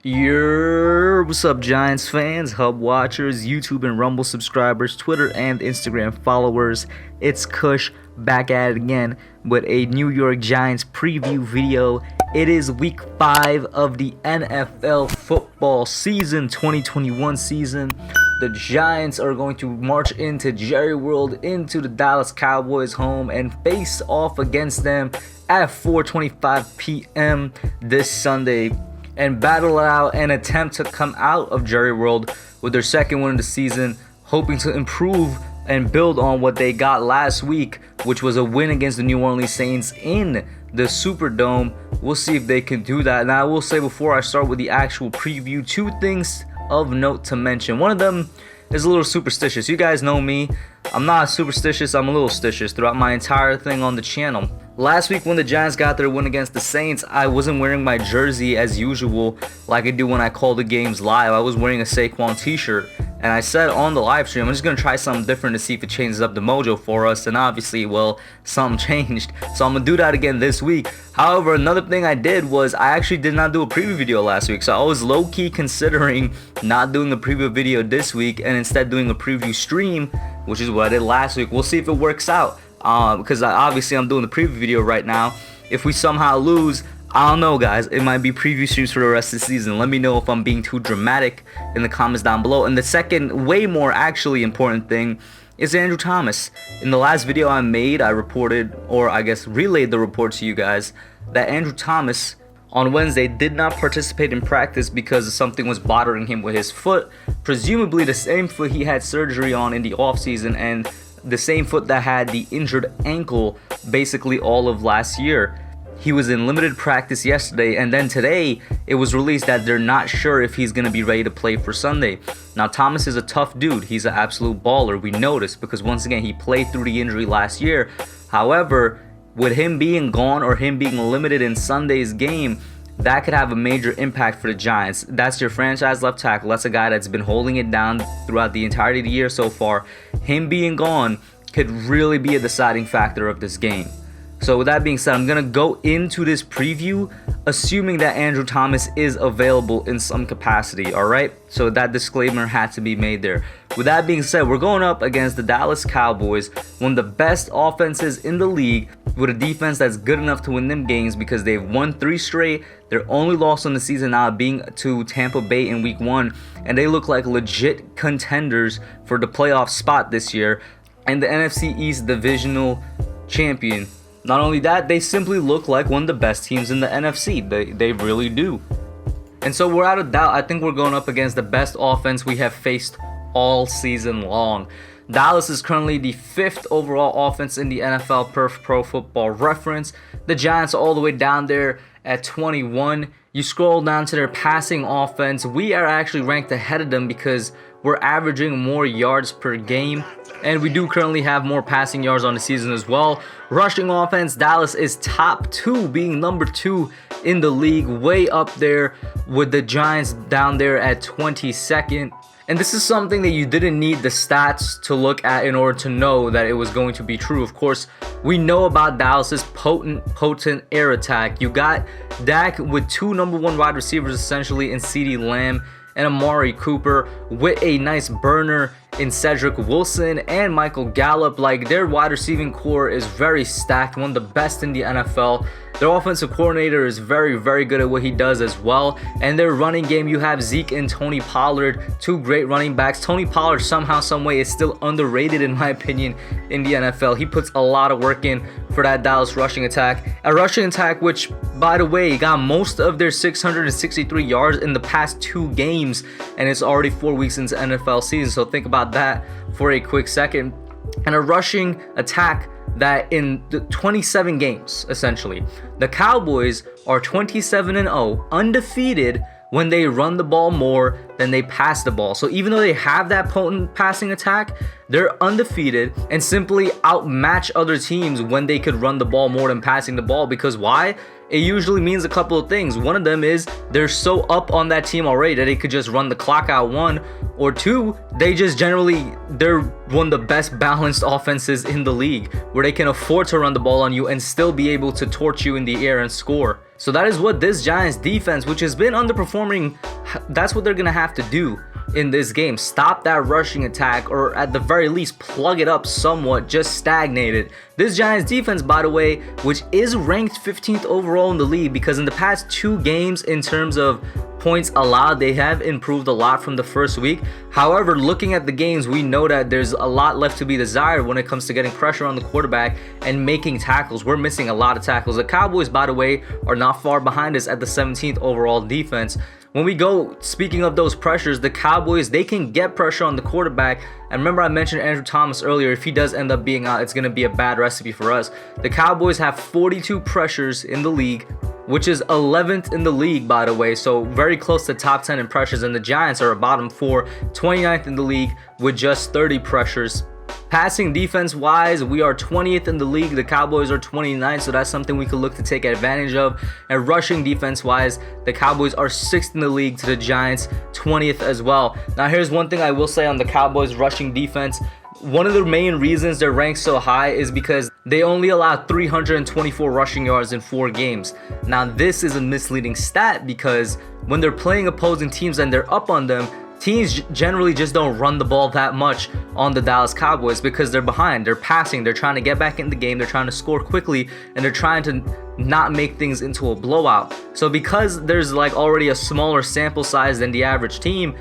What's up, Giants fans, Hub watchers, YouTube and Rumble subscribers, Twitter and Instagram followers? It's Kush back at it again with a New York Giants preview video. It is week 5 of the NFL football season, 2021 season. The Giants are going to march into Jerry World, into the Dallas Cowboys home, and face off against them at 4:25 p.m. this Sunday, and battle it out and attempt to come out of Jerry World with their second win of the season, hoping to improve and build on what they got last week, which was a win against the New Orleans Saints in the Superdome. We'll see if they can do that. Now, I will say before I start with the actual preview, 2 things of note to mention. One of them is a little superstitious. You guys know me. I'm not superstitious, I'm a little stitious throughout my entire thing on the channel. Last week when the Giants got their win against the Saints, I wasn't wearing my jersey as usual like I do when I call the games live. I was wearing a Saquon t-shirt, and I said on the live stream, I'm just going to try something different to see if it changes up the mojo for us, and obviously, well, something changed. So I'm going to do that again this week. However, another thing I did was I actually did not do a preview video last week, so I was low-key considering not doing a preview video this week and instead doing a preview stream, which is what I did last week. We'll see if it works out. Because obviously I'm doing the preview video right now. If we somehow lose, I don't know, guys. It might be preview streams for the rest of the season. Let me know if I'm being too dramatic in the comments down below. And the second, way more actually important thing is Andrew Thomas. In the last video I made, I reported, or I guess relayed the report to you guys, that Andrew Thomas on Wednesday did not participate in practice because something was bothering him with his foot. Presumably the same foot he had surgery on in the offseason, and the same foot that had the injured ankle basically all of last year. He was in limited practice yesterday, and then today it was released that they're not sure if he's going to be ready to play for Sunday. Now, Thomas is a tough dude. He's an absolute baller. We noticed because once again he played through the injury last year. However, with him being gone or him being limited in Sunday's game, that could have a major impact for the Giants. That's your franchise left tackle. That's a guy that's been holding it down throughout the entirety of the year so far. Him being gone could really be a deciding factor of this game. So with that being said, I'm going to go into this preview assuming that Andrew Thomas is available in some capacity, alright? So that disclaimer had to be made there. With that being said, we're going up against the Dallas Cowboys, one of the best offenses in the league, with a defense that's good enough to win them games because they've won 3 straight. Their only loss on the season now being to Tampa Bay in week 1, and they look like legit contenders for the playoff spot this year and the NFC East divisional champion. Not only that, they simply look like one of the best teams in the NFC. They really do. And so without a doubt, I think we're going up against the best offense we have faced all season long. Dallas is currently the 5th overall offense in the NFL per Pro Football Reference. The Giants are all the way down there at 21. You scroll down to their passing offense. We are actually ranked ahead of them because we're averaging more yards per game, and we do currently have more passing yards on the season as well. Rushing offense, Dallas is top 2, being number 2 in the league, way up there with the Giants down there at 22nd. And this is something that you didn't need the stats to look at in order to know that it was going to be true. Of course, we know about Dallas's potent air attack. You got Dak with 2 number 1 wide receivers essentially in CeeDee Lamb and Amari Cooper, with a nice burner in Cedric Wilson and Michael Gallup. Like, their wide receiving core is very stacked, one of the best in the NFL. Their offensive coordinator is very, very good at what he does as well. And their running game, you have Zeke and Tony Pollard, 2 great running backs. Tony Pollard somehow, someway is still underrated in my opinion in the NFL. He puts a lot of work in for that Dallas rushing attack. A rushing attack which, by the way, got most of their 663 yards in the past 2 games, and it's already 4 weeks into NFL season. So think about that for a quick second. And a rushing attack that in the 27 games, essentially, the Cowboys are 27-0, undefeated when they run the ball more than they pass the ball. So even though they have that potent passing attack, they're undefeated and simply outmatch other teams when they could run the ball more than passing the ball. Because why? It usually means a couple of things. One of them is they're so up on that team already that they could just run the clock out. One, or two, they're one of the best balanced offenses in the league, where they can afford to run the ball on you and still be able to torch you in the air and score. So that is what this Giants defense, which has been underperforming, that's what they're gonna have to do in this game. Stop that rushing attack, or at the very least plug it up somewhat, just stagnate it. This Giants defense, by the way, which is ranked 15th overall in the league, because in the past 2 games in terms of points allowed, they have improved a lot from the first week. However, looking at the games, we know that there's a lot left to be desired when it comes to getting pressure on the quarterback and making tackles. We're missing a lot of tackles. The Cowboys, by the way, are not far behind us at the 17th overall defense. When we go, speaking of those pressures, the Cowboys, they can get pressure on the quarterback. And remember, I mentioned Andrew Thomas earlier. If he does end up being out, it's going to be a bad recipe for us. The Cowboys have 42 pressures in the league, which is 11th in the league, by the way. So very close to top 10 in pressures. And the Giants are a bottom 4, 29th in the league with just 30 pressures. Passing defense wise, we are 20th in the league. The Cowboys are 29th, so that's something we could look to take advantage of. And rushing defense wise, the Cowboys are 6th in the league to the Giants 20th as well. Now here's one thing I will say on the Cowboys rushing defense. One of the main reasons they're ranked so high is because they only allowed 324 rushing yards in 4 games. Now this is a misleading stat, because when they're playing opposing teams and they're up on them, teams generally just don't run the ball that much on the Dallas Cowboys because they're behind. They're passing. They're trying to get back in the game. They're trying to score quickly, and they're trying to not make things into a blowout. So because there's like already a smaller sample size than the average team,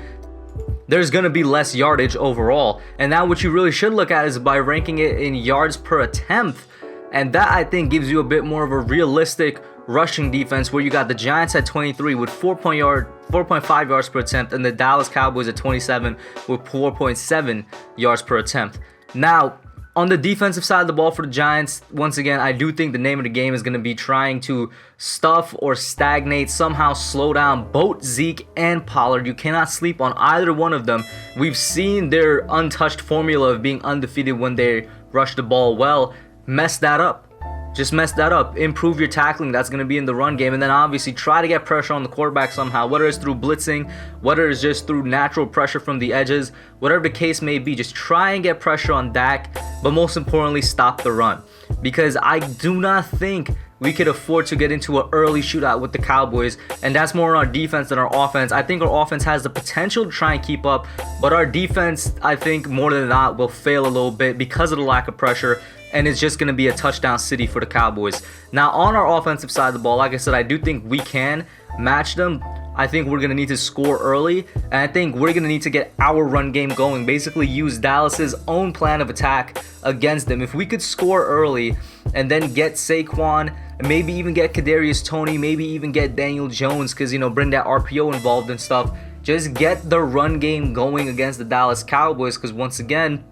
there's going to be less yardage overall. And now what you really should look at is by ranking it in yards per attempt. And that, I think, gives you a bit more of a realistic rushing defense, where you got the Giants at 23 with 4.5 yards per attempt, and the Dallas Cowboys at 27 with 4.7 yards per attempt. Now, on the defensive side of the ball for the Giants, once again, I do think the name of the game is going to be trying to stuff or stagnate, somehow slow down both Zeke and Pollard. You cannot sleep on either one of them. We've seen their untouched formula of being undefeated when they rush the ball well. Mess that up. Just mess that up. Improve your tackling. That's going to be in the run game. And then obviously try to get pressure on the quarterback somehow, whether it's through blitzing, whether it's just through natural pressure from the edges, whatever the case may be. Just try and get pressure on Dak, but most importantly, stop the run. Because I do not think we could afford to get into an early shootout with the Cowboys, and that's more on our defense than our offense. I think our offense has the potential to try and keep up, but our defense, I think more than not, will fail a little bit because of the lack of pressure, and it's just going to be a touchdown city for the Cowboys. Now, on our offensive side of the ball, like I said, I do think we can match them. I think we're going to need to score early, and I think we're going to need to get our run game going, basically use Dallas's own plan of attack against them. If we could score early and then get Saquon, and maybe even get Kadarius Toney, maybe even get Daniel Jones, because, bring that RPO involved and stuff. Just get the run game going against the Dallas Cowboys, because once again,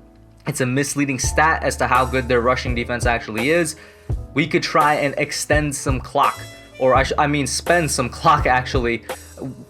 it's a misleading stat as to how good their rushing defense actually is. We could try and extend some clock, or I mean spend some clock actually,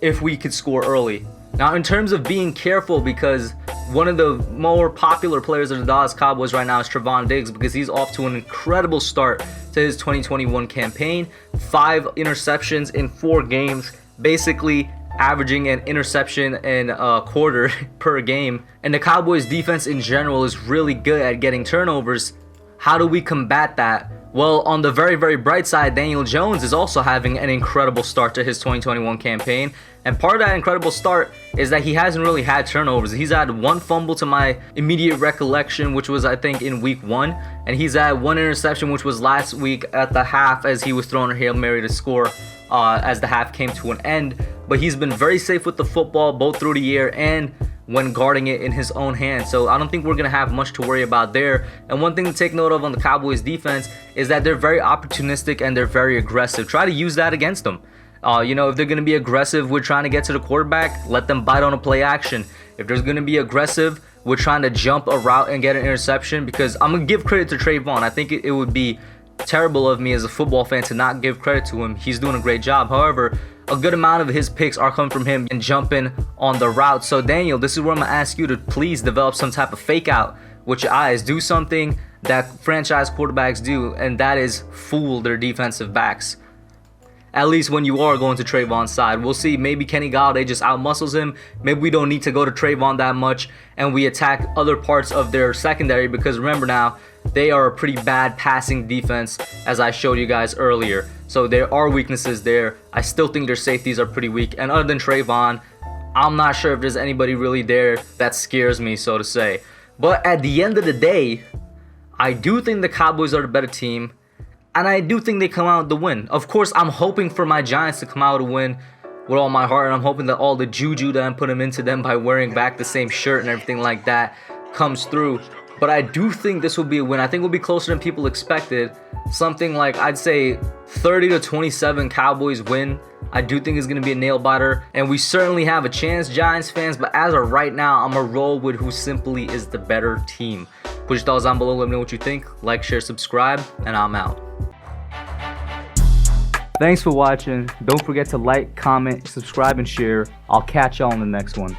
if we could score early. Now, in terms of being careful, because one of the more popular players of the Dallas Cowboys right now is Trevon Diggs, because he's off to an incredible start to his 2021 campaign. 5 interceptions in 4 games, basically averaging an interception and a quarter per game. And the Cowboys defense in general is really good at getting turnovers. How do we combat that? Well, on the very, very bright side, Daniel Jones is also having an incredible start to his 2021 campaign. And part of that incredible start is that he hasn't really had turnovers. He's had 1 fumble to my immediate recollection, which was, I think, in week 1. And he's had 1 interception, which was last week at the half, as he was throwing a Hail Mary to score as the half came to an end. But he's been very safe with the football, both through the air and when guarding it in his own hands. So I don't think we're going to have much to worry about there. And one thing to take note of on the Cowboys defense is that they're very opportunistic and they're very aggressive. Try to use that against them. If they're going to be aggressive with trying to get to the quarterback, let them bite on a play action. If there's going to be aggressive with trying to jump a route and get an interception, because I'm going to give credit to Trayvon. I think it would be terrible of me as a football fan to not give credit to him. He's doing a great job. However, a good amount of his picks are coming from him and jumping on the route. So Daniel, this is where I'm gonna ask you to please develop some type of fake out with your eyes. Do something that franchise quarterbacks do, and that is fool their defensive backs. At least when you are going to Trayvon's side. We'll see. Maybe Kenny Galladay just outmuscles him. Maybe we don't need to go to Trayvon that much, and we attack other parts of their secondary, because remember now, they are a pretty bad passing defense, as I showed you guys earlier. So there are weaknesses there. I still think their safeties are pretty weak. And other than Trayvon, I'm not sure if there's anybody really there that scares me, so to say. But at the end of the day, I do think the Cowboys are the better team. And I do think they come out with the win. Of course, I'm hoping for my Giants to come out with a win with all my heart. And I'm hoping that all the juju that I'm putting into them by wearing back the same shirt and everything like that comes through. But I do think this will be a win. I think we'll be closer than people expected. Something like, I'd say 30-27 Cowboys win. I do think it's going to be a nail biter. And we certainly have a chance, Giants fans. But as of right now, I'm going to roll with who simply is the better team. Put your thoughts down below. Let me know what you think. Like, share, subscribe. And I'm out. Thanks for watching. Don't forget to like, comment, subscribe, and share. I'll catch y'all in the next one.